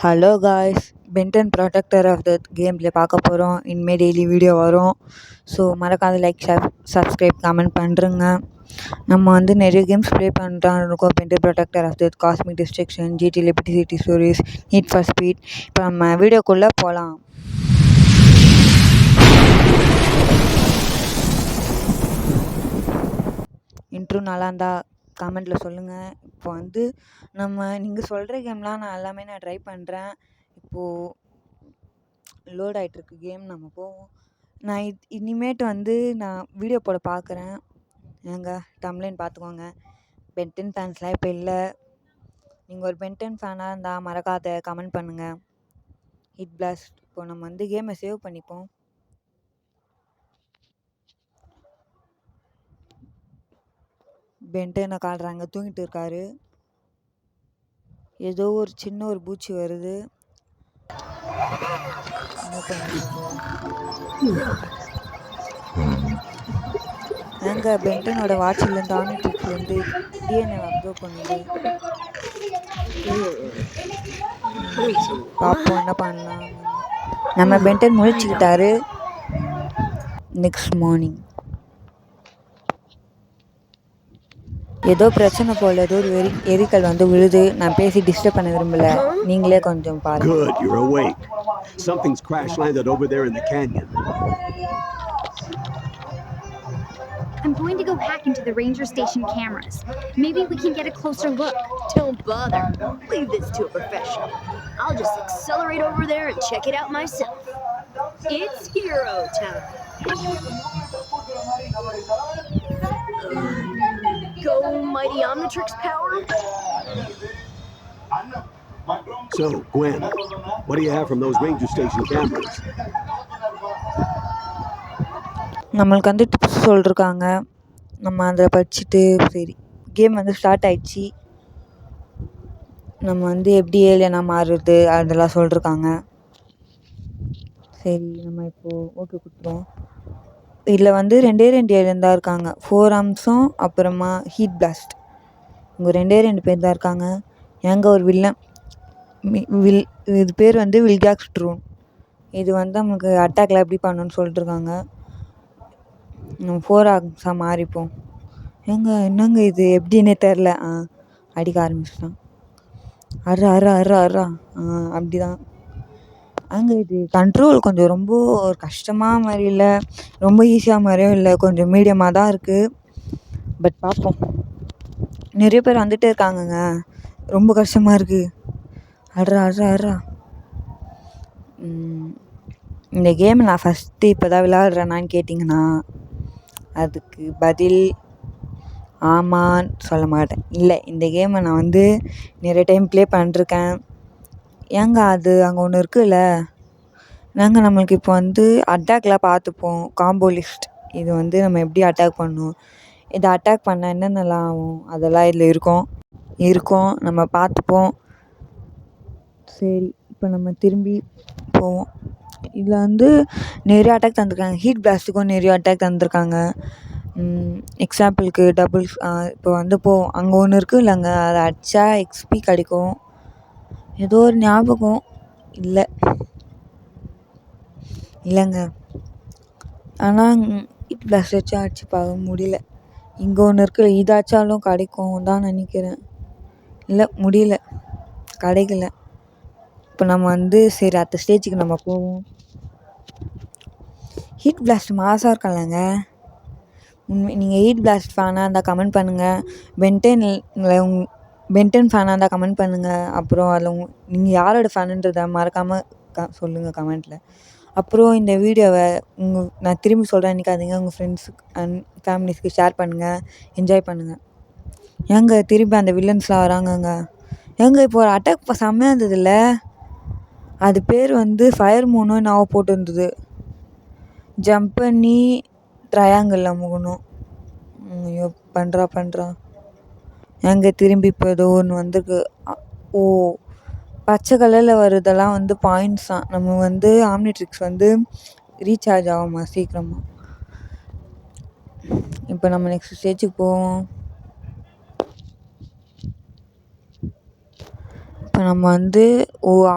Hello guys, Ben Ten protector of the game play பார்க்க போகிறோம். இனிமேல் டெய்லி வீடியோ வரும். ஸோ மறக்காத லைக், சப்ஸ்கிரைப், கமெண்ட் பண்ணுறங்க. நம்ம வந்து நிறைய கேம்ஸ் ப்ளே பண்ணுறான்னு இருக்கோம். Ben Ten protector of the cosmic destruction, GT liberty city stories, need for speed. இப்போ நம்ம வீடியோக்குள்ளே போகலாம். இன்ட்ரோ நல்லா இருந்தா கமெண்ட்டில் சொல்லுங்கள். இப்போ வந்து நீங்கள் சொல்கிற கேம்லாம் நான் ட்ரை பண்ணுறேன். இப்போது லோட் ஆகிட்டுருக்கு கேம். நம்ம போவோம். நான் இனிமேட்டு வந்து நான் வீடியோ போட பார்க்குறேன். டம்ப்ளைன் பார்த்துக்கோங்க. பென்டன் ஃபேன்ஸ்லாம் இப்போ இல்லை. நீங்கள் ஒரு பென்டன் ஃபேனாக இருந்தால் மறக்காத கமெண்ட் பண்ணுங்கள். Hit blast. இப்போ நம்ம வந்து கேமை சேவ் பண்ணிப்போம். பென்டனை காட்டுறாங்க, தூங்கிட்டு இருக்காரு. ஏதோ ஒரு சின்ன ஒரு பூச்சி வருது. என்ன பண்ணுறது? பென்டனோட வாட்சிலேருந்து ஆம்னிட்ரிக்ஸ்லேருந்து டிஎன்ஏ அப்சர்வ் பண்ணுது. பார்ப்போம் என்ன பண்ணலாம். நம்ம பென்டன் முழிச்சுக்கிட்டாரு. நெக்ஸ்ட் மார்னிங் ஏதோ பிரச்சனை போல, ஏதோ ஒரு எரிக்கல் வந்து விழுது. நான் பேசி டிஸ்டர்ப் பண்ண விரும்பல. நீங்களே கொஞ்சம் பாருங்க. Good, you're awake. Something's crash landed over there in the canyon. I'm going to go hack into the ranger station cameras. Maybe we can get a closer look. Don't bother. Leave this to a professional. I'll just accelerate over there and check it out myself. It's hero time. Go mighty Omnitrix power. So, Gwen, what do you have from those ranger station cameras? நம்மளுக்கு வந்து tips சொல்லிருக்காங்க. நம்ம அதை படிச்சுட்டு சரி game வந்து start ஆயிடுச்சு. நம்ம வந்து எப்படி ஏலியனா மாறுறது அதெல்லாம் சொல்லிருக்காங்க. சரி நம்ம இப்போது ஓகே கொடுத்துருவோம். இதில் வந்து ரெண்டு ஏலியன் தான் இருக்காங்க. 4 ஆர்ம்ஸும் அப்புறமா ஹீட் பிளாஸ்ட். இவங்க 2 பேர் தான் இருக்காங்க. ஒரு வில்லன் இது பேர் வந்து வில்காக்ஸ் ட்ரோன். இது வந்து நமக்கு அட்டாக்ல எப்படி பண்ணணும்னு சொல்லிட்டுருக்காங்க. நம்ம 4 ஆர்ம்ஸாக மாறிப்போம். என்னங்க இது எப்படின்னே தெரில. அடிக்க ஆரம்பிச்சிட்டான். அறா அப்படி தான். இது கண்ட்ரோல் கொஞ்சம் ரொம்ப கஷ்டமாக மாதிரி இல்லை, ரொம்ப ஈஸியாக மாதிரியும் இல்லை, கொஞ்சம் மீடியமாக தான் இருக்குது. பட் பார்ப்போம். நிறைய பேர் வந்துகிட்டே இருக்காங்கங்க. ரொம்ப கஷ்டமாக இருக்குது. அறா இந்த கேம் நான் ஃபஸ்ட்டு இப்போ தான் விளையாடுறேன்னான்னு கேட்டிங்கன்னா அதுக்கு பதில் ஆமான்னு சொல்ல மாட்டேன். இல்லை, இந்த கேமை நான் வந்து நிறைய டைம் ப்ளே பண்ணிருக்கேன். அது அங்கே ஒன்று இருக்குல்ல. நம்மளுக்கு இப்போ வந்து அட்டாக்லாம் பார்த்துப்போம். Combo list. இது வந்து நம்ம எப்படி அட்டாக் பண்ணணும், இதை அட்டாக் பண்ணால் என்னென்னலாம் ஆகும், அதெல்லாம் இதில் இருக்கும். நம்ம பார்த்துப்போம். சரி இப்போ நம்ம திரும்பி போவோம். இதில் வந்து நிறைய அட்டாக் தந்துருக்காங்க. ஹீட் பிளாஸ்ட்டுக்கும் நிறைய அட்டாக் தந்துருக்காங்க. எக்ஸாம்பிளுக்கு டபுள்ஸ். இப்போ வந்து அங்கே ஒன்று இருக்குது இல்லைங்க, அதை அடித்தா எக்ஸ்பி கிடைக்கும். ஏதோ ஒரு ஞாபகம் இல்லைங்க. ஆனால் ஹீட் பிளாஸ்ட் வச்சு அடிச்சு பார்க்க முடியல. இங்கே ஒன்று இருக்குது, இதாச்சாலும் கிடைக்கும் தான் நினைக்கிறேன். இல்லை முடியல, கிடைக்கல. இப்போ நம்ம வந்து சரி அடுத்த ஸ்டேஜுக்கு நம்ம போவோம். ஹீட் பிளாஸ்ட் மாசாக இருக்கலங்க. நீங்கள் ஹீட் பிளாஸ்ட் ஃபேனாக இருந்தால் கமெண்ட் பண்ணுங்கள். பென்டன் ஃபேனாக இருந்தால் கமெண்ட் பண்ணுங்கள். அப்புறம் அதில் நீங்கள் யாரோட ஃபேனுன்றதை மறக்காமல் சொல்லுங்கள் கமெண்ட்டில். அப்புறம் இந்த வீடியோவை நான் திரும்பி சொல்கிறேன் நினைக்காதீங்க. உங்கள் ஃப்ரெண்ட்ஸுக்கு அண்ட் ஃபேமிலிஸ்க்கு ஷேர் பண்ணுங்கள். என்ஜாய் பண்ணுங்கள். திரும்பி அந்த வில்லன்ஸ்லாம் வராங்கங்க. இப்போ ஒரு அட்டாக் செம்மையாக இருந்ததில்ல. அது பேர் வந்து ஃபயர் மூனோ நான் போட்டுருந்தது. ஜம்ப் பண்ணி ட்ரையாங்கிளில் முகணும். ஐயோ பண்ணுறா. திரும்பி இப்போ ஏதோ ஒன்று வந்திருக்கு. பச்சை கலரில் வருதெல்லாம் வந்து பாயிண்ட்ஸ் தான். நம்ம வந்து ஆம்னிட்ரிக்ஸ் வந்து ரீசார்ஜ் ஆகுமா சீக்கிரமாக. இப்போ நம்ம நெக்ஸ்ட் ஸ்டேஜுக்கு போவோம். இப்போ நம்ம வந்து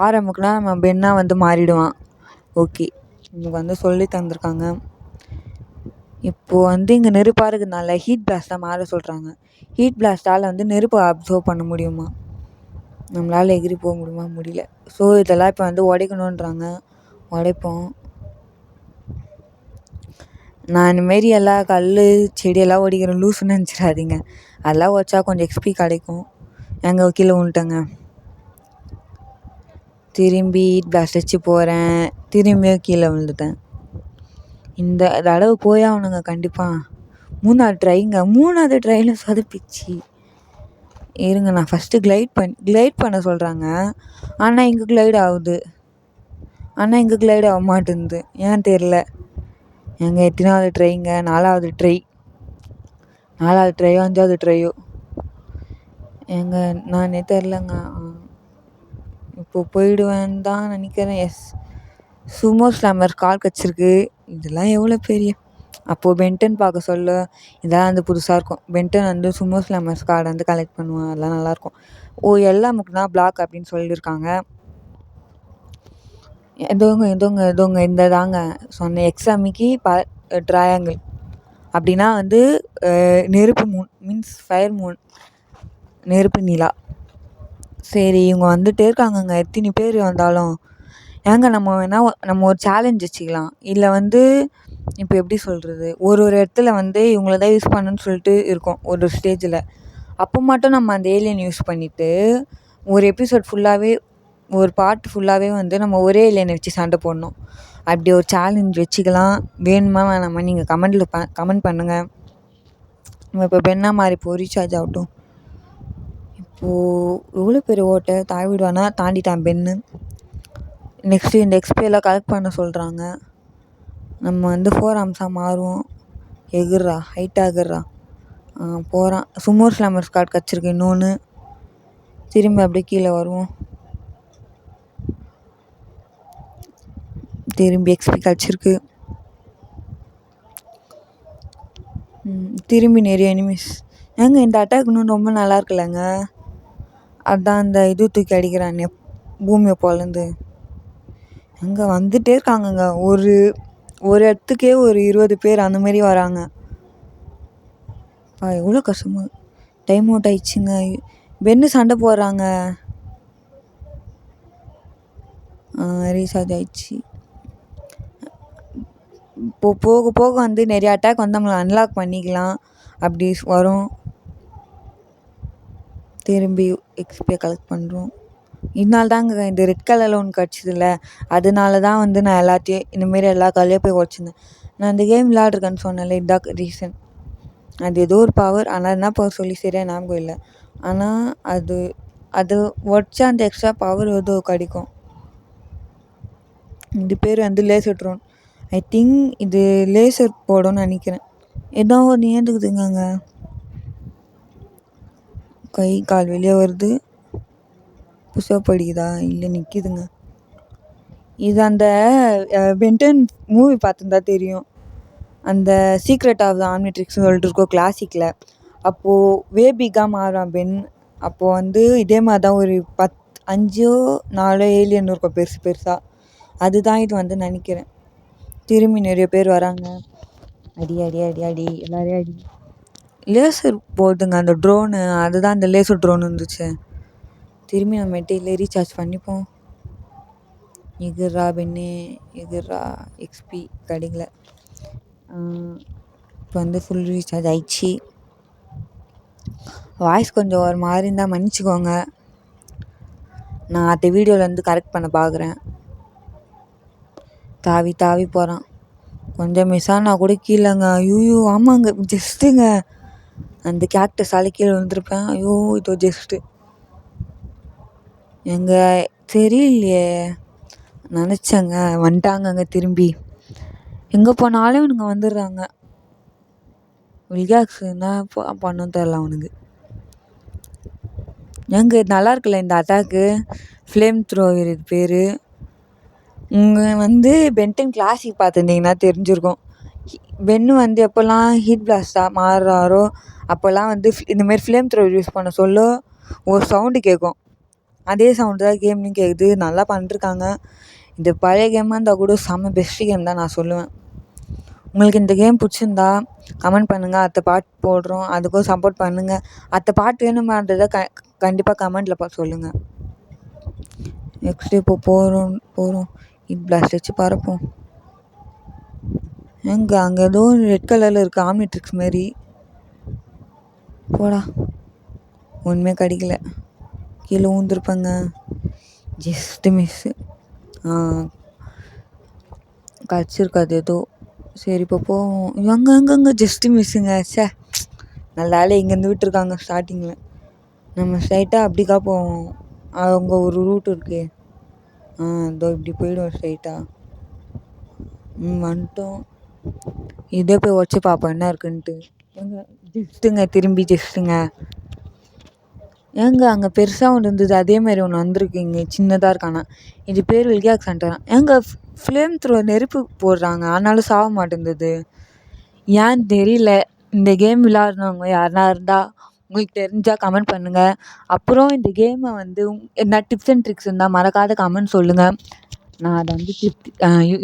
ஆரம்புக்குனா நம்ம பென்னாக வந்து மாறிடுவான். ஓகே, நமக்கு வந்து சொல்லி தந்திருக்காங்க. இப்போது வந்து இங்கே நெருப்பாக இருக்கிறதுனால ஹீட் பிளாஸ்ட்டாக மாற சொல்கிறாங்க. ஹீட் பிளாஸ்ட்டால் வந்து நெருப்பை அப்சர்வ் பண்ண முடியுமா? நம்மளால் எகிரி போக முடியுமா? முடியல. ஸோ இதெல்லாம் இப்போ வந்து உடைக்கணுன்றாங்க. உடைப்போம். நான் இந்தமாரி எல்லா கல் செடியெல்லாம் உடைக்கிறேன் லூசுன்னு நினச்சிடாதீங்க. அதெல்லாம் உடச்சா கொஞ்சம் எக்ஸ்பி கிடைக்கும். எங்கே கீழே விழுந்துட்டேங்க. திரும்பி ஹீட் பிளாஸ்ட் வச்சு போகிறேன். திரும்பியும் கீழே விழுந்துட்டேன். இந்த தடவை போய் ஆகணுங்க கண்டிப்பாக. 3வது ட்ரைங்க. 3வது ட்ரையில் சொதப்பிச்சு. இருங்க, நான் ஃபஸ்ட்டு கிளைட் பண்ண சொல்கிறாங்க. ஆனால் இங்கே கிளைட் ஆகுது. ஆனால் இங்கே கிளைட் ஆக மாட்டேங்குது. ஏன் தெரில. எங்கள் எத்தனாவது ட்ரைங்க? 4வது ட்ரை. 4வது ட்ரையோ 5வது ட்ரையோ எங்க நானே தெரிலங்க. இப்போ போயிடுவேன்னு தான் நினைக்கிறேன். எஸ், சுமோ ஸ்லாமர் கால் கிடச்சிருக்கு. இதெல்லாம் எவ்வளோ பெரிய. அப்போது பென்டன் பார்க்க சொல்ல இதெல்லாம் வந்து புதுசாக இருக்கும். பென்டன் வந்து சுமோ ஸ்லாமர்ஸ் கார்டை வந்து கலெக்ட் பண்ணுவேன். அதெல்லாம் நல்லாயிருக்கும். எல்லாமுக்கு தான் பிளாக் அப்படின்னு சொல்லியிருக்காங்க. எதோங்க இந்த தாங்க சொன்னேன். எக்ஸாமிக்கு ட்ரையாங்கிள் அப்படின்னா வந்து நெருப்பு மூன் மீன்ஸ் ஃபயர் மூன், நெருப்பு நிலா. சரி, இவங்க வந்துட்டே இருக்காங்கங்க. எத்தனை பேர் வந்தாலும் ஏங்க நம்ம ஒரு சேலஞ்ச் வச்சுக்கலாம். இல்லை வந்து இப்போ எப்படி சொல்கிறது, ஒரு இடத்துல வந்து இவங்கள தான் யூஸ் பண்ணணுன்னு சொல்லிட்டு இருக்கும் ஒரு ஸ்டேஜில். அப்போ மட்டும் நம்ம அந்த ஏலியன் யூஸ் பண்ணிவிட்டு ஒரு எபிசோட் ஃபுல்லாகவே, ஒரு பார்ட் ஃபுல்லாகவே வந்து நம்ம ஒரே ஏலியனை வச்சு சண்டை போடணும். அப்படி ஒரு சேலஞ்ச் வச்சுக்கலாம். வேணுமா வேணாமா நீங்கள் கமெண்ட் பண்ணுங்கள். நம்ம இப்போ பென்னா மாதிரி இப்போ ரீசார்ஜ் ஆகட்டும். இப்போது எவ்வளோ பெரிய ஓட்டை தாவிடுவானா? தாண்டிட்டான் பென்னு. நெக்ஸ்ட்டு இந்த எக்ஸ்பியெல்லாம் கலெக்ட் பண்ண சொல்கிறாங்க. நம்ம வந்து 4 ஆர்ம்ஸாக மாறுவோம். எகுறா, ஹைட்டாக எகுறா. போகிறான். சுமோ ஸ்லாமர்ஸ் கார்டு கிடச்சிருக்கு இன்னொன்று. திரும்பி அப்படியே கீழே வருவோம். திரும்பி எக்ஸ்பி கிடச்சிருக்கு. திரும்பி நிறைய எனிமீஸ். ஏங்க இந்த அட்டாக் இன்னும் ரொம்ப நல்லா இருக்குல்லங்க. அதுதான் அந்த இது தூக்கி அடிக்கிறானே பூமியை போலேருந்து. அங்கே வந்துகிட்டே இருக்காங்கங்க. ஒரு இடத்துக்கே ஒரு 20 பேர் அந்த மாதிரி வராங்க. எவ்வளோ கஷ்டமாக. டைம் அவுட் ஆயிடுச்சுங்க. பென்னு சண்டை போடுறாங்க. ரீசார்ஜ் ஆயிடுச்சு. இப்போது போக போக வந்து நிறைய அட்டாக் வந்து நம்மளை அன்லாக் பண்ணிக்கலாம். அப்படி வரும். திரும்பி எக்ஸ்பியை கலெக்ட் பண்ணுறோம். இதனால தாங்க இந்த ரெட் கலரில் ஒன்று கிடச்சிதில்ல, அதனால தான் வந்து நான் எல்லாத்தையும் இந்தமாரி எல்லா கல்லையும் போய் உடச்சிருந்தேன். நான் இந்த கேம் விளையாடுறேன்னு சொன்னேன்ல, இதுதான் ரீசன். அது ஏதோ ஒரு பவர், ஆனால் என்ன பவர் சொல்லி சரியாக ஞாபகம் இல்லை. ஆனால் அது உடச்சா அந்த எக்ஸ்ட்ரா பவர் ஏதோ கிடைக்கும். இது பேர் வந்து லேசர் ட்ரோன். ஐ திங்க் இது லேசர் போடும்னு நினைக்கிறேன். ஏதோ ஒன்று ஏந்துக்குதுங்க. கை கால் வெளியே வருது. புஷப் அடிக்குதா? இல்லை, நிற்கிதுங்க. இது அந்த பென்டன் மூவி பார்த்துருந்தா தெரியும். அந்த சீக்ரெட் ஆஃப் த ஆம்னிட்ரிக்ஸ்னு சொல்லிட்டு இருக்கோம் கிளாசிக்கில். அப்போது வேபிக்காக மாறும் பென். அப்போது வந்து இதே மாதிரி தான் ஒரு 5 4 ஏலியன் இருக்கும் பெருசு பெருசாக. அதுதான் இது வந்து நினைக்கிறேன். திரும்பி நிறைய பேர் வராங்க. அடி அடி அடி அடி எல்லாரையும் அடி. லேசர் போகுதுங்க அந்த ட்ரோனு. அதுதான் அந்த லேசர் ட்ரோன் இருந்துச்சு. திரும்பி நம்ம மெட்டீரியல் ரீசார்ஜ் பண்ணிப்போம். எகுறா பெண்ணே எகுறா. எக்ஸ்பி கிடைக்கல. இப்போ வந்து ஃபுல் ரீசார்ஜ் ஆயிடுச்சு. வாய்ஸ் கொஞ்சம் ஒரு மாதிரி இருந்தால் மன்னிச்சிக்கோங்க. நான் அந்த வீடியோவில் வந்து கரெக்ட் பண்ண பார்க்குறேன். தாவி தாவி போகிறான். கொஞ்சம் மிஸ் ஆனால் கூட கீழேங்க. ஐயோ ஆமாங்க, ஜஸ்ட்டுங்க அந்த கேக்டஸால கீழே வந்துருப்பேன். ஐயோ இதோ ஜஸ்ட்டு எங்கே தெரியலையே. நினச்சேங்க வந்துட்டாங்கங்க. திரும்பி எங்கே போனாலும் இவனுங்க வந்துடுறாங்க. வில்காக்ஸ் என்ன பண்ணணும் தெரில அவனுக்கு. எங்கே நல்லா இருக்குல்ல இந்த அட்டாக்கு. ஃப்ளேம் த்ரோவர் இது பேர். உங்கள் வந்து பென்டன் கிளாசிக் பார்த்துருந்தீங்கன்னா தெரிஞ்சிருக்கும். பென்னு வந்து எப்போல்லாம் ஹீட் பிளாஸ்டாக மாறுறாரோ அப்போல்லாம் வந்து இந்தமாரி ஃப்ளேம் த்ரோவர் யூஸ் பண்ண சொல்ல ஒரு சவுண்டு கேட்கும். அதே சவுண்டு தான் கேம்லேயும் கேட்குது. நல்லா பண்ணிருக்காங்க. இந்த பழைய கேமாக இருந்தால் கூட செம்ம பெஸ்ட்டு கேம் தான் நான் சொல்லுவேன். உங்களுக்கு இந்த கேம் பிடிச்சிருந்தா கமெண்ட் பண்ணுங்கள். அடுத்த பார்ட் போடுறோம், அதுக்கும் சப்போர்ட் பண்ணுங்கள். அடுத்த பார்ட் வேணுமான்றதை கண்டிப்பாக கமெண்ட்டில் சொல்லுங்கள். நெக்ஸ்ட்டு இப்போ போகிறோம் ஹீட் பிளாஸ்ட் வச்சு பறப்போம். அங்கே ஏதோ ரெட் கலரில் இருக்குது ஆம்னிட்ரிக்ஸ் மாரி. போடா, ஒன்றுமே கிடைக்கல. கீழே ஊந்துருப்பேங்க, ஜஸ்ட்டு மிஸ்ஸு. கிடச்சிருக்காது ஏதோ. சரி இப்போ போவோம். அங்கே ஜஸ்ட்டு மிஸ்ஸுங்க. சே, நல்ல வேலை இங்கேருந்து விட்டுருக்காங்க ஸ்டார்டிங்கில். நம்ம ஸ்ட்ரைட்டாக அப்படிக்கா போவோம். அங்கே ஒரு ரூட் இருக்கு. இதோ இப்படி போயிடுவோம் ஸ்ட்ரைட்டாக. வந்துட்டோம். இதே போய் உடச்சி பார்ப்போம் என்ன இருக்குன்ட்டு. ஜஸ்ட்டுங்க, திரும்பி ஜஸ்ட்டுங்க. அங்கே பெருசாக ஒன்று இருந்தது, அதே மாதிரி ஒன்று வந்திருக்கு. இங்கே சின்னதாக இருக்கானா. இது பேர் வில்கியாக் சென்டரா. ஃப்ளேம் த்ரோ நெருப்பு போடுறாங்க, ஆனாலும் சாக மாட்டேங்குது. ஏன்னு தெரியல. இந்த கேம் விளாட்றவங்க யாருனா இருந்தால் உங்களுக்கு தெரிஞ்சால் கமெண்ட் பண்ணுங்கள். அப்புறம் இந்த கேமை என்ன டிப்ஸ் அண்ட் ட்ரிக்ஸ் இருந்தால் மறக்காத கமெண்ட் சொல்லுங்கள். நான் அதை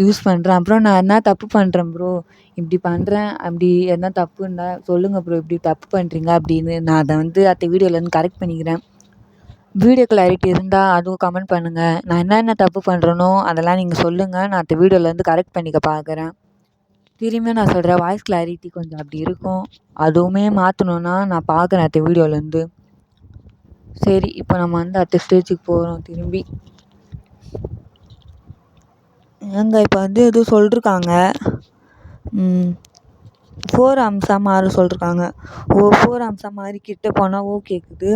யூஸ் பண்ணுறேன். அப்புறம் நான் என்ன தப்பு பண்ணுறேன் ப்ரோ, இப்படி பண்ணுறேன், அப்படி என்ன தப்பு இருந்தால் சொல்லுங்கள் ப்ரோ, இப்படி தப்பு பண்ணுறீங்க அப்படின்னு. நான் அதை அடுத்த வீடியோலேருந்து கரெக்ட் பண்ணிக்கிறேன். வீடியோ கிளாரிட்டி இருந்தால் அதுவும் கமெண்ட் பண்ணுங்கள். நான் என்னென்ன தப்பு பண்ணுறேனோ அதெல்லாம் நீங்கள் சொல்லுங்கள். நான் அடுத்த வீடியோலேருந்து கரெக்ட் பண்ணிக்க பார்க்குறேன். திரும்பியும் நான் சொல்கிறேன், வாய்ஸ் கிளாரிட்டி கொஞ்சம் அப்படி இருக்கும், அதுவுமே மாற்றணுன்னா நான் பார்க்குறேன் அடுத்த வீடியோலேருந்து. சரி, இப்போ நம்ம அடுத்த ஸ்டேஜுக்கு போகிறோம் திரும்பி. இப்போ எதுவும் சொல்லிருக்காங்க. 4 அம்சா மாற சொல்லிருக்காங்க. 4 அம்சா மாதிரி கிட்ட போனால் கேட்குது.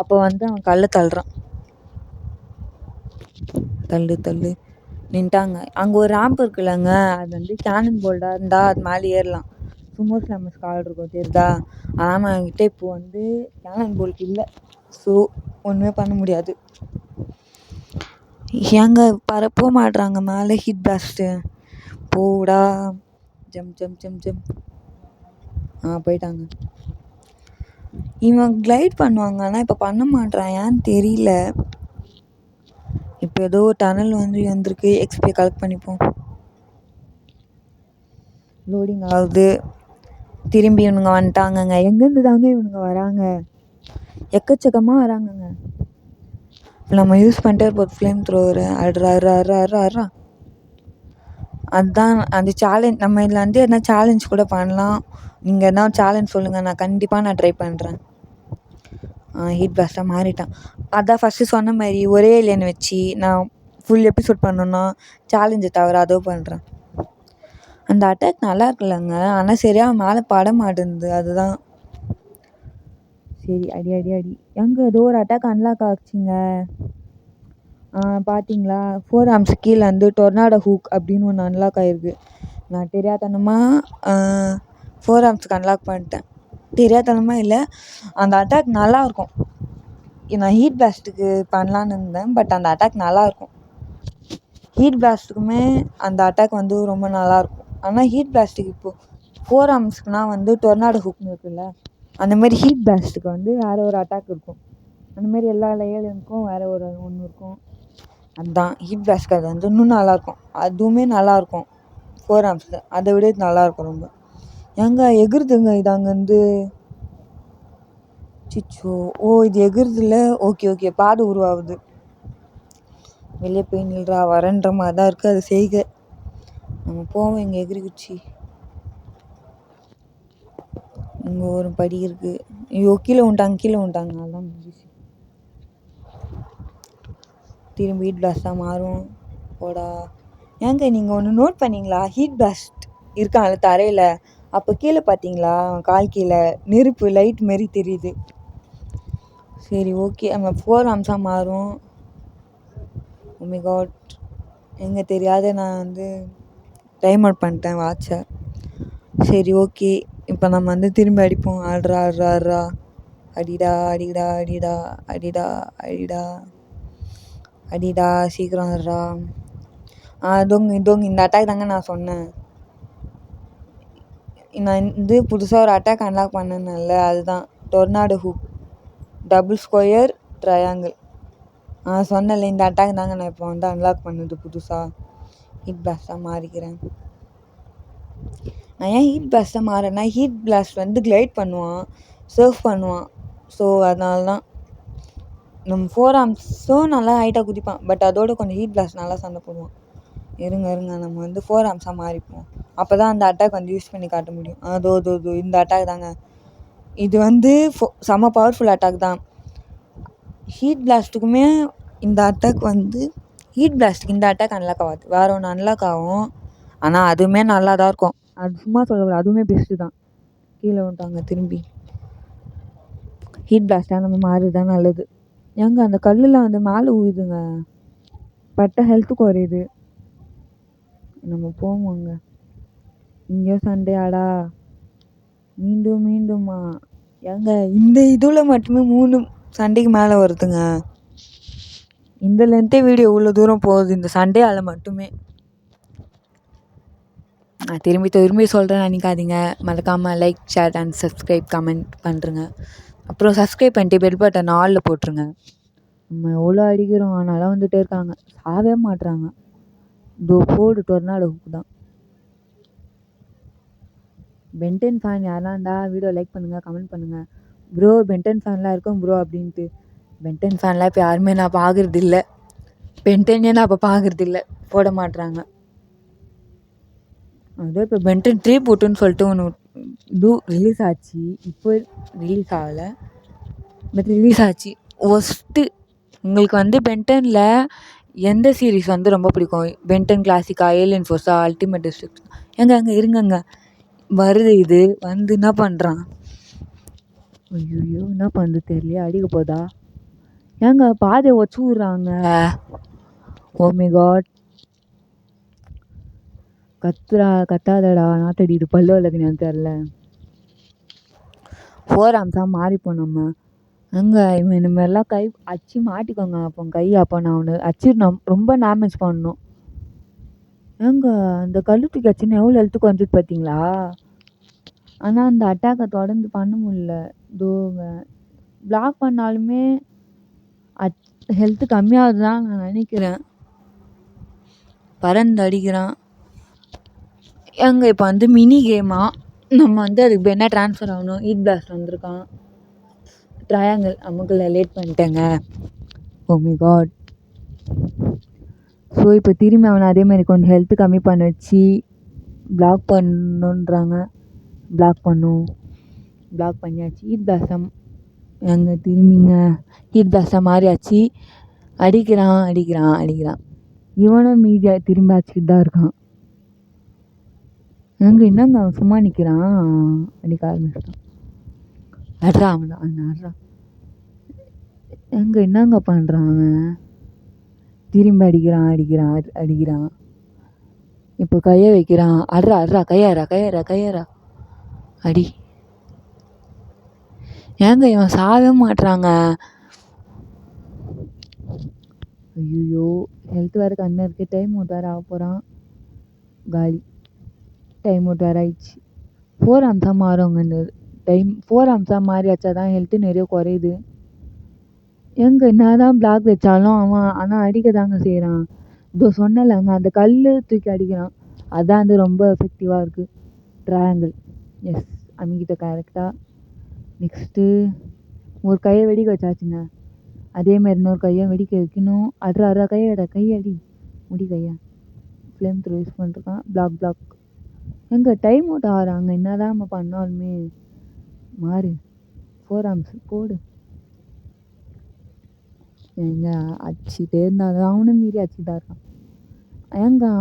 அப்போ அவன் கல்ல தள்ளுறான். தள்ளு நின்ட்டாங்க. அங்கே ஒரு ரேம்ப் இருக்குல்லங்க, அது கேனன் போல்டாக இருந்தால் அது மேலே ஏறலாம். சுமோ ஸ்லாமர்ஸ் கால் இருக்கும் தெரியுதா. ஆனால் என்கிட்ட இப்போ கேனன் போல்ட் இல்லை. ஸோ ஒன்றுமே பண்ண முடியாது. போக மாட்றாங்க மேலே. ஹீட் பிளாஸ்ட்டு போடா. ஜம் போயிட்டாங்க. இவன் கிளைட் பண்ணுவாங்க, ஆனால் இப்போ பண்ண மாட்றான், ஏன்னு தெரியல. இப்போ ஏதோ டனல் வந்திருக்கு. எக்ஸ்பி கலெக்ட் பண்ணிப்போம். லோடிங் ஆகுது. திரும்பி இவனுங்க வந்துட்டாங்கங்க. எங்கேருந்து தாங்க இவனுங்க வராங்க? எக்கச்சக்கமாக வராங்கங்க. நம்ம யூஸ் பண்ணிட்டே இருப்போம் ஃப்ளேம் த்ரோவரு. அட்ரா. அதுதான் அந்த சேலஞ்ச். நம்ம இதில் எதனா சேலஞ்ச் கூட பண்ணலாம். நீங்கள் எதனா சேலஞ்ச் சொல்லுங்கள், நான் கண்டிப்பாக ட்ரை பண்ணுறேன். ஹீட் பிளாஸ்ட்டாக மாறிட்டான். அதான் ஃபஸ்ட்டு சொன்ன மாதிரி ஒரே ஏலியனை வச்சு நான் ஃபுல் எபிசோட் பண்ணணுன்னா சேலஞ்சை தவிர அதோ பண்ணுறேன். அந்த அட்டாக் நல்லா இருக்குல்லங்க, ஆனால் சரியாக மேலே பட மாட்டேங்குது. அதுதான். சரி, அடி. ஏதோ ஒரு அட்டாக் அன்லாக் ஆச்சுங்க. பார்த்தீங்களா? 4 ஆர்ம்ஸ் கீழே டொர்னாடோ ஹூக் அப்படின்னு ஒன்று அன்லாக் ஆகிருக்கு. நான் தெரியாதனமாக 4 ஆர்ம்ஸுக்கு அன்லாக் பண்ணிட்டேன். தெரியாதனமாக இல்லை, அந்த அட்டாக் நல்லாயிருக்கும். நான் ஹீட் பிளாஸ்ட்டுக்கு பண்ணலான்னு இருந்தேன், பட் அந்த அட்டாக் நல்லாயிருக்கும். ஹீட் பிளாஸ்ட்டுக்குமே அந்த அட்டாக் ரொம்ப நல்லாயிருக்கும். ஆனால் ஹீட் பிளாஸ்ட்டுக்கு இப்போது 4 ஆர்ம்ஸ்க்குனா டொர்னாடோ ஹூக்னு இருக்குல்ல, அந்தமாரி ஹீட் பிளாஸ்ட்டுக்கு வேறு ஒரு அட்டாக் இருக்கும். அந்தமாரி எல்லா லேயருக்கும் வேறு ஒன்று இருக்கும். அதுதான் ஹீட் பிளாஸ்ட்க்கு. அது இன்னும் நல்லாயிருக்கும். அதுவுமே நல்லாயிருக்கும் 4 ஆர்ம்ஸில். அதை விட இது நல்லாயிருக்கும் ரொம்ப. எகுறுதுங்க இது அங்கேருந்து. சிச்சோ. இது எகுறுதில்ல. ஓகே பாடு உருவாகுது. வெளியே போய் நில்றா வரேன்ற மாதிரி தான் இருக்குது அது செய்க. நம்ம போவோம். இங்கே எகிரிக்குச்சி. இங்கே ஒரு படி இருக்குது. கீழே விட்டாங்க. அதான் முடிஞ்சிச்சு. திரும்பி ஹீட் பிளாஸ்ட்டாக மாறும். போடா. நீங்கள் ஒன்று நோட் பண்ணிங்களா? ஹீட் பிளாஸ்ட் இருக்கான்ல தரையில், அப்போ கீழே பார்த்தீங்களா? கால் கீழே நெருப்பு லைட் மாரி தெரியுது. சரி, ஓகே. நம்ம 4 ஆர்ம்ஸாக மாறும். Oh my God. தெரியாத நான் டைம் அவுட் பண்ணிட்டேன் வாட்சை. சரி, ஓகே. இப்போ நம்ம திரும்பி அடிப்போம். ஆடுறா. அடிடா சீக்கிரம் ஆடுறா. இதோங்க இந்த அட்டாக் தாங்க நான் சொன்னேன். நான் புதுசாக ஒரு அட்டாக் அன்லாக் பண்ணேன்ல, அதுதான் tornado hook. Double square triangle. சொன்னல இந்த அட்டாக் தாங்க நான் இப்போ வந்து அன்லாக் பண்ணுது புதுசாக. ஹீட் பிளாஸ்டாக மாறிக்கிறேன். நான் ஏன் ஹீட் பிளாஸ்டாக மாறேன்னா ஹீட் பிளாஸ்ட் வந்து கிளைட் பண்ணுவான், சர்ஃப் பண்ணுவான். ஸோ அதனால தான் நம்ம 4 ஆர்ம்ஸும் நல்லா ஹைட்டாக குதிப்பான். பட் அதோட கொஞ்சம் ஹீட் பிளாஸ்ட் நல்லா சண்டை போடுவான். இருங்க நம்ம வந்து 4 ஆர்ம்ஸாக மாறிப்போம். அப்போ தான் அந்த அட்டாக் வந்து யூஸ் பண்ணி காட்ட முடியும். அதோ இந்த அட்டாக் தாங்க. இது வந்து செம்ம பவர்ஃபுல் அட்டாக் தான். ஹீட் பிளாஸ்ட்டுக்குமே இந்த அட்டாக் வந்து ஹீட் பிளாஸ்ட்டுக்கு இந்த அட்டாக் அன்லாக் ஆகாது, வேறு ஒன்று அன்லாக் ஆகும். ஆனால் அதுவுமே நல்லா தான் இருக்கும். அது சும்மா சொல்லக்கூடாது, அதுவுமே பெஸ்ட்டு தான். கீழே வந்துட்டாங்க திரும்பி. ஹீட் பிளாஸ்ட்டாக நம்ம மாறுது தான் நல்லது. ஏங்க அந்த கல்லில் வந்து மேலே ஊயுதுங்க, பட்ட ஹெல்த்து குறையுது. நம்ம போவோங்க. இங்கேயும் சண்டையாடா, மீண்டுமா? ஏங்க இந்த இதில் மட்டுமே 3 சண்டைக்கு மேலே வருதுங்க. இந்த லென்த்தே வீடியோ இவ்வளோ தூரம் போகுது இந்த சண்டையால் மட்டுமே. நான் திரும்பி சொல்கிறேன் நினைக்காதீங்க. மறக்காமல் like, share and subscribe, comment பண்ணுறேங்க. அப்புறம் சப்ஸ்கிரைப் பண்ணிட்டு பெல் பட்டன் ஆலில் போட்டுருங்க. நம்ம எவ்வளோ அடிக்கிறோம் ஆனாலும் வந்துகிட்டே இருக்காங்க, சாவே மாட்டுறாங்க. இதோ போடு டொர்னாடோ ஹுக்கு தான். பென்டென் ஃபேன் யாரெல்லாம் இருந்தால் வீடியோ லைக் பண்ணுங்கள், கமெண்ட் பண்ணுங்கள். ப்ரோ பென்டென் ஃபேன்லாம் இருக்கும் ப்ரோ அப்படின்ட்டு. பென்டென் ஃபேன்லாம் இப்போ யாருமே நான் பார்க்குறது இல்லை. பென்டென்னே நான் இப்போ பார்க்குறது இல்லை, போட மாட்டுறாங்க. அதே இப்போ பென்டென் 3 போட்டுன்னு சொல்லிட்டு ஒன்று இது ரிலீஸ் ஆச்சு. இப்போ ரிலீஸ் ஆகலை, பட் ரிலீஸ் ஆச்சு. ஒஸ்ட்டு. உங்களுக்கு வந்து பென்டனில் எந்த சீரீஸ் வந்து ரொம்ப பிடிக்கும்? பென்டன் கிளாசிக்கா, ஏலியன் ஃபோர்ஸா, அல்டிமேட் டிஸ்ட்ரிக்ட்? அங்கே இருங்கங்க வருது. இது வந்து என்ன பண்ணுறான்? ஐயோ என்ன பண்ணுறது தெரியலையே, அடிக்க போதா? ஏங்க பாதையை வச்சு விட்றாங்க. ஓ மை காட், கத்தாதடா நாத்தடி, இது பல்லு வளர்க்குன்னு தெரில. 4 ஆர்ம்ஸாக மாறிப்போம் நம்ம. அங்கே இவன் இந்த மாதிரிலாம் கை அச்சு மாட்டிக்கோங்க. அப்போ அப்போ நான் ஒன்று அச்சு ரொம்ப டேமேஜ் பண்ணணும். ஏங்க அந்த கழுத்துக்கு அச்சுன்னு எவ்வளோ ஹெல்த்து குறைஞ்சிது பார்த்தீங்களா? ஆனால் அந்த அட்டாக்கை தொடர்ந்து பண்ண முடியல. இதோங்க பிளாக் பண்ணாலுமே ஹெல்த்து கம்மியாகுது தான் நான் நினைக்கிறேன். பறந்து அடிக்கிறான். ஏங்க இப்போ வந்து மினி கேமாக நம்ம வந்து அதுக்கு என்ன ட்ரான்ஸ்ஃபர் ஆகணும். ஹீட் பிளாஸ்ட் வந்திருக்கான். ட்ரையாங்கிள் அமுக்கில் லேட் பண்ணிட்டேங்க. ஓ மை காட். ஸோ இப்போ திரும்பி அவனை அதேமாதிரி கொஞ்சம் ஹெல்த்து கம்மி பண்ண வச்சு பிளாக் பண்ணுன்றாங்க. பிளாக் பண்ணியாச்சு. ஹீட் பிளாஸ்டம் எங்கே திரும்பிங்க ஹீட் பிளாஸ்டாக மாறியாச்சு. அடிக்கிறான். இவனும் மீடியா திரும்பி அடிச்சுக்கிட்டு தான் இருக்கான். என்னங்க அவன் சும்மா நிற்கிறான், அடிக்க ஆரம்பிச்சிட்டான். அட்ரா அவன் என்னங்க பண்ணுறான் அவன்? திரும்பி அடிக்கிறான். இப்போ கையை வைக்கிறான். அட்ரா கையாரா அடி. ஏங்க இவன் சாவே மாட்டுறாங்க. ஐயோ ஹெல்த் வேறு கம்மியாக இருக்குது. டைம் அவுட் வேறு ஆக போகிறான். காலி. டைம் அவுட் வேறு ஆயிடுச்சு. 4 ஆர்ம்ஸாக மாறுவாங்க. இந்த 4 ஆர்ம்ஸாக மாறி வச்சா தான் ஹெல்த்து நிறைய குறையுது. என்ன தான் பிளாக் வச்சாலும் அவன் ஆனால் அடிக்க தாங்க செய்கிறான். இதோ சொன்னலைங்க அந்த கல் தூக்கி அடிக்கிறான். அதான் வந்து ரொம்ப எஃபெக்டிவாக இருக்குது. ட்ரையாங்கிள் எஸ் அமுக்கிட்ட கரெக்டாக. நெக்ஸ்ட்டு ஒரு கையை வெடிக்க வச்சாச்சுங்க. அதேமாதிரி இன்னொரு கையை வெடிக்க வைக்கணும். அட்ரா கையடி முடி கையை ஃப்ளேம் த்ரோ யூஸ் பண்ணிருக்கான். பிளாக் எங்கே டைம் அவுட் ஆகிறாங்க. என்ன தான் நம்ம பண்ணாலுமே மாறு 4 ஆர்ம்ஸ் போடு. எங்க அடிச்சுட்டே இருந்தாலும் அவனும் மீறி அடிச்சுட்டு தான் இருக்கான்.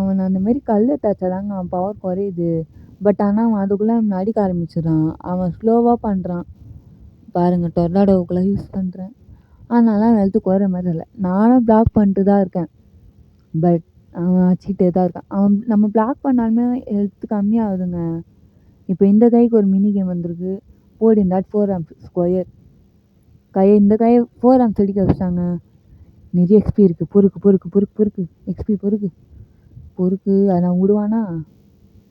அவன் அந்த மாரி கல் தச்சாதாங்க அவன் பவர் குறையுது. பட் ஆனால் அவன் அதுக்குள்ளே அவன் அடிக்க ஆரம்பிச்சிடுறான். அவன் ஸ்லோவாக பண்ணுறான் பாருங்கள். டொர்னாடோவுக்குள்ளே யூஸ் பண்ணுறேன். அதனால அவன் ஹெல்த்து குறைய மாதிரி இல்லை. நானும் பிளாக் பண்ணிட்டு தான் இருக்கேன். பட் அவன் அடிச்சுட்டே தான் இருக்கான். நம்ம பிளாக் பண்ணாலுமே ஹெல்த்து கம்மியாகுதுங்க. இப்போ இந்த கைக்கு ஒரு மினி கேம் வந்திருக்கு. போடு இந்த 4 ஆர்ம்ஸ் ஸ்கொயர் இந்த கையை 4 ஆர்ம்ஸ் அடிக்க வச்சிட்டாங்க. நிறைய எக்ஸ்பி இருக்குது. பொறுக்கு எக்ஸ்பி பொறுக்கு. அதெல்லாம் விடுவானா?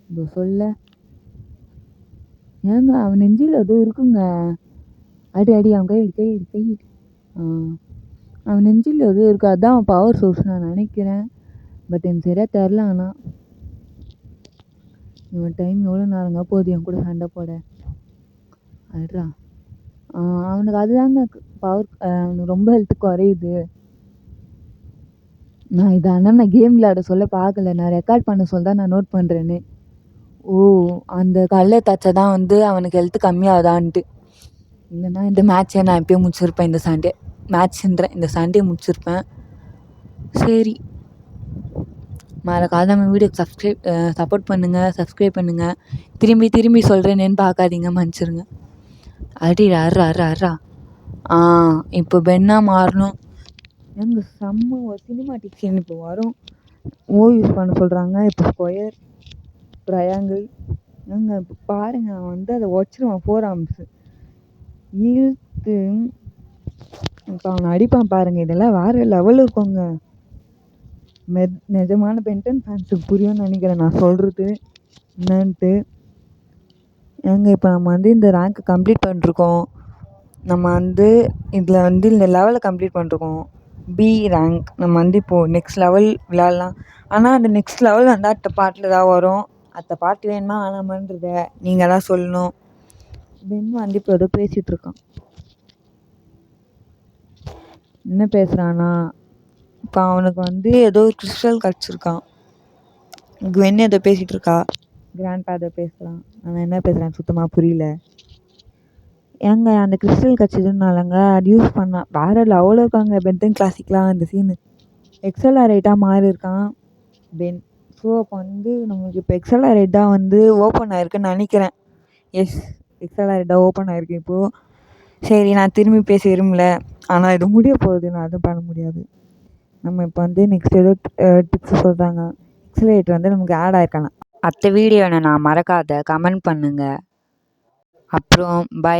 இதோ சொல்ல. ஏங்க அவன் நெஞ்சில் ஏதோ இருக்குங்க. அடி அவன் கையடி அவன் நெஞ்சில் எதுவும் இருக்குது, அதுதான் அவன் பவர் சோர்ஸ் நான் நினைக்கிறேன். பட் எனக்கு சரியாக தெரில. ஆனால் இவன் டைம் எவ்வளோ நேரங்க போகுது என் கூட சண்டை போட. அதுடா அவனுக்கு அதுதாங்க பவர், அவனுக்கு ரொம்ப ஹெல்த்து குறையுது. நான் இதை ஆனால் நான் கேம் விளையாட சொல்ல பார்க்கல, நான் ரெக்கார்ட் பண்ண சொல்ல தான் நான் நோட் பண்ணுறேன்னு. ஓ, அந்த கல்லை தச்சா தான் வந்து அவனுக்கு ஹெல்த்து கம்மியாகுதான்ட்டு. இல்லைன்னா இந்த மேட்ச்சை நான் எப்போயும் முடிச்சிருப்பேன். இந்த சண்டே முடிச்சிருப்பேன். சரி, மறக்காம வீடியோக்கு சப்போர்ட் பண்ணுங்கள், சப்ஸ்கிரைப் பண்ணுங்கள். திரும்பி சொல்கிறேன்னு பார்க்காதீங்க, மன்னிச்சிருங்க. அர்ரா இப்போ பென்னாக மாறணும். எங்க செம்ம ஒரு சினிமாட்டிக் சீன் இப்போ வரும். யூஸ் பண்ண சொல்கிறாங்க. இப்போ ஸ்கொயர், ட்ரையாங்கிள். இப்போ பாருங்க, அவன் வந்து அதை உடச்சிருவான் 4 ஆர்ம்ஸ் இழுத்து. இப்போ அவனை அடிப்பான் பாருங்க. இதெல்லாம் வேறு லெவல் இருக்குங்க. நிஜமான பென்டன் ஃபேன்ஸுக்கு புரியும்னு நினைக்கிறேன் நான் சொல்கிறது என்னன்ட்டு. இப்போ நம்ம வந்து இந்த ரேங்க்கை கம்ப்ளீட் பண்ணிருக்கோம். நம்ம வந்து இதில் வந்து இந்த லெவலை கம்ப்ளீட் பண்ணிருக்கோம், பி ரேங்க். நம்ம வந்து இப்போது நெக்ஸ்ட் லெவல் விளாட்லாம். ஆனால் அந்த நெக்ஸ்ட் லெவல் வந்து அடுத்த பாட்டில் தான் வரும். அடுத்த பாட்டு வேணுமா வேணாமான்றத நீங்கள் தான் சொல்லணும். பென் வந்து இப்போ ஏதோ பேசிகிட்ருக்கான். என்ன பேசுகிறான்னா, இப்போ அவனுக்கு வந்து ஏதோ ஒரு கிறிஸ்டல் கிடச்சிருக்கான். குவென் ஏதோ பேசிகிட்ருக்கா, கிராண்ட்பா ஏதோ பேசுகிறான். அவன் என்ன பேசுகிறான்னு சுத்தமாக புரியல. அந்த கிறிஸ்டல் கிடச்சதுனாலங்க அது யூஸ் பண்ணான். வேறு லெவலில் இருக்காங்க பென்டன் கிளாசிக்லாம். அந்த சீனு எக்ஸலரேட்டாக மாறி இருக்கான் பென். ஸோ அப்போ வந்து நம்மளுக்கு இப்போ எக்ஸலரேட் தான் வந்து ஓப்பன் ஆகிருக்குன்னு நினைக்கிறேன். எஸ், எக்ஸலரேட்டாக ஓப்பன் ஆகிருக்கு இப்போது. சரி, நான் திரும்பி பேச விரும்பல, ஆனால் இது முடிய போகுது, நான் அதுவும் பண்ண முடியாது. நம்ம இப்போ வந்து நெக்ஸ்ட் ஏதோ டிப்ஸ் சொல்கிறாங்க. எக்ஸலரேட் வந்து நமக்கு ஆட் ஆகிருக்காங்க. அடுத்த வீடியோவை நான் மறக்காத கமெண்ட் பண்ணுங்கள். அப்புறம் பை.